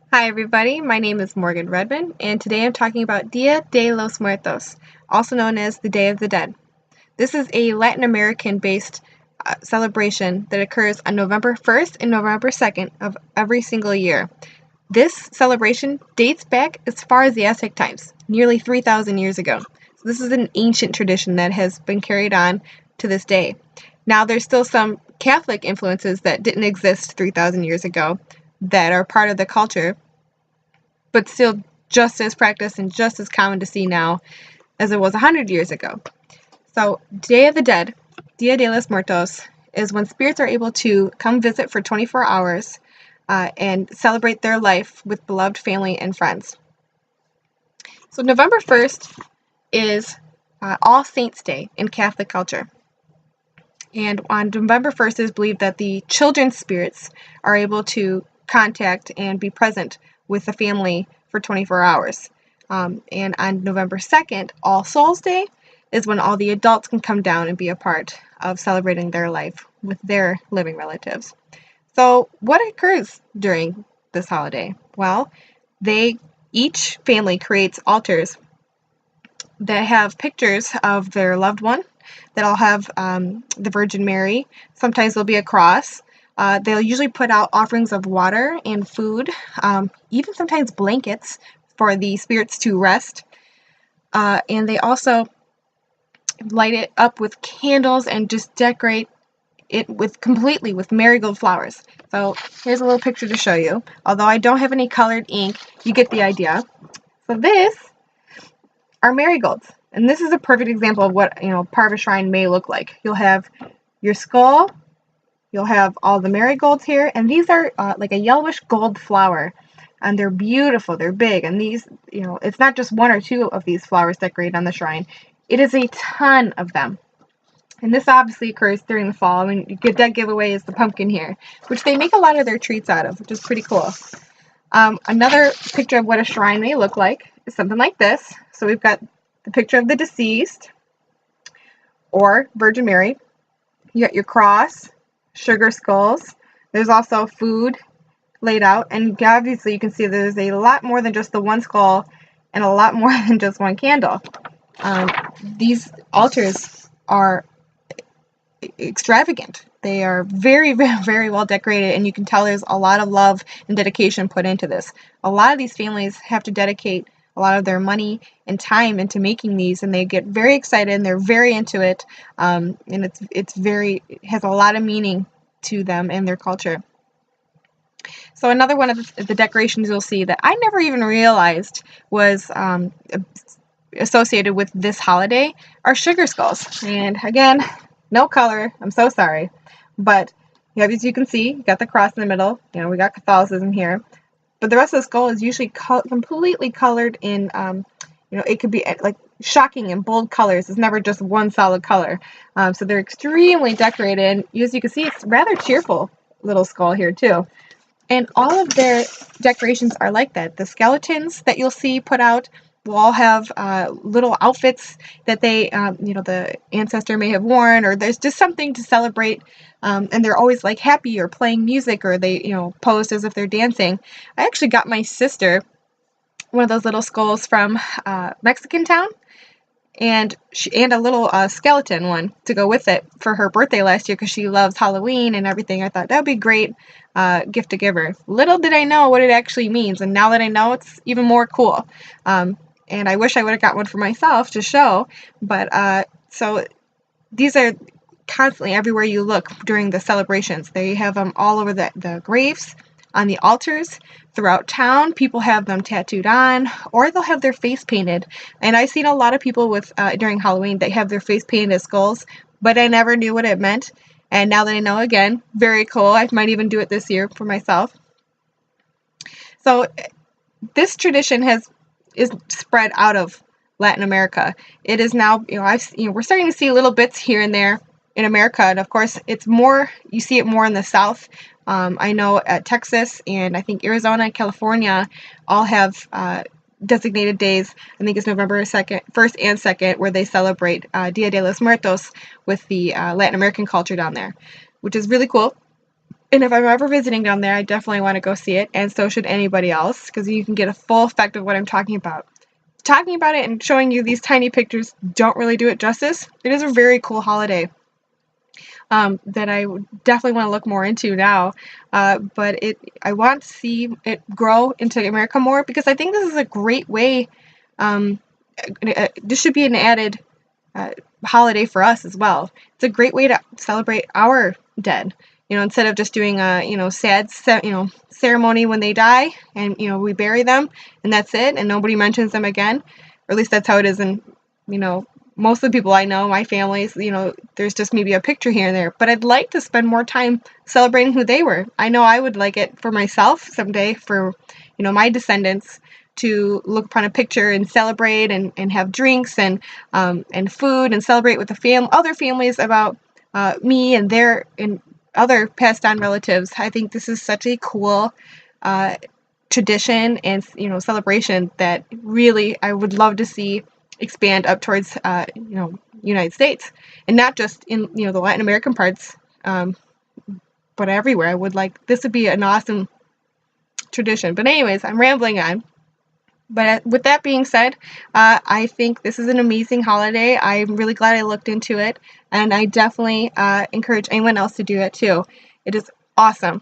Hi everybody, my name is Morgan Redmond, and today I'm talking about Dia de los Muertos, also known as the Day of the Dead. This is a Latin American-based celebration that occurs on November 1st and November 2nd of every single year. This celebration dates back as far as the Aztec times, nearly 3,000 years ago. So this is an ancient tradition that has been carried on to this day. Now there's still some Catholic influences that didn't exist 3,000 years ago that are part of the culture, but still just as practiced and just as common to see now as it was 100 years ago. So, Day of the Dead, Dia de los Muertos, is when spirits are able to come visit for 24 hours and celebrate their life with beloved family and friends. So, November 1st is All Saints' Day in Catholic culture. And on November 1st, it is believed that the children's spirits are able to contact and be present with the family for 24 hours. And on November 2nd, All Souls Day, is when all the adults can come down and be a part of celebrating their life with their living relatives. So, what occurs during this holiday? Well, each family creates altars that have pictures of their loved one. That'll have the Virgin Mary. Sometimes there'll be a cross. They'll usually put out offerings of water and food, even sometimes blankets for the spirits to rest. And they also light it up with candles and just decorate it completely with marigold flowers. So here's a little picture to show you. Although I don't have any colored ink, you get the idea. So this are marigolds. And this is a perfect example of what, part of a shrine may look like. You'll have your skull, you'll have all the marigolds here, and these are like a yellowish gold flower. And they're beautiful, they're big, and these, it's not just one or two of these flowers decorated on the shrine. It is a ton of them. And this obviously occurs during the fall. I mean, that giveaway is the pumpkin here, which they make a lot of their treats out of, which is pretty cool. Another picture of what a shrine may look like is something like this. So we've got the picture of the deceased, or Virgin Mary. You got your cross, sugar skulls. There's also food laid out, and obviously you can see there's a lot more than just the one skull and a lot more than just one candle. These altars are extravagant. They are very, very, very well decorated, and you can tell there's a lot of love and dedication put into this. A lot of these families have to dedicate a lot of their money and time into making these, and they get very excited and they're very into it. And it has a lot of meaning to them and their culture. So another one of the decorations you'll see that I never even realized was associated with this holiday are sugar skulls. And again, no color, I'm so sorry. But as you can see, you got the cross in the middle. We got Catholicism here. But the rest of the skull is usually completely colored in, it could be like shocking and bold colors. It's never just one solid color. So they're extremely decorated. And as you can see, it's rather cheerful little skull here too. And all of their decorations are like that. The skeletons that you'll see put out will all have little outfits that they, the ancestor may have worn, or there's just something to celebrate. And they're always like happy or playing music, or they, posed as if they're dancing. I actually got my sister one of those little skulls from Mexican Town, and a little skeleton one to go with it for her birthday last year because she loves Halloween and everything. I thought that would be a great gift to give her. Little did I know what it actually means, and now that I know, it's even more cool. And I wish I would have got one for myself to show, but so these are constantly everywhere you look during the celebrations. They have them all over the graves, on the altars, throughout town. People have them tattooed on, or they'll have their face painted. And I've seen a lot of people with during Halloween, they have their face painted as skulls, but I never knew what it meant. And now that I know, again, very cool. I might even do it this year for myself. So this tradition is spread out of Latin America. It is now, we're starting to see little bits here and there in America, and of course, you see it more in the South. I know at Texas and I think Arizona and California all have designated days. I think it's November 2nd, 1st and 2nd, where they celebrate Dia de los Muertos with the Latin American culture down there, which is really cool. And if I'm ever visiting down there, I definitely want to go see it, and so should anybody else, because you can get a full effect of what I'm talking about. Talking about it and showing you these tiny pictures don't really do it justice. It is a very cool holiday that I definitely want to look more into now. But I want to see it grow into America more, because I think this is a great way. Um, this should be an added uh, holiday for us as well. It's a great way to celebrate our dead. Instead of just doing a sad ceremony when they die, and we bury them and that's it, and nobody mentions them again, or at least that's how it is in you know most of the people I know, my families. There's just maybe a picture here and there. But I'd like to spend more time celebrating who they were. I know I would like it for myself someday, for my descendants, to look upon a picture and celebrate, and have drinks and food, and celebrate with the other families about me and their and other passed on relatives. I think this is such a cool uh, tradition and celebration that really I would love to see expand up towards United States, and not just in the Latin American parts, but everywhere. I would like this would be an awesome tradition. But anyways, I'm rambling on. But with that being said, I think this is an amazing holiday. I'm really glad I looked into it, and I definitely encourage anyone else to do it too. It is awesome.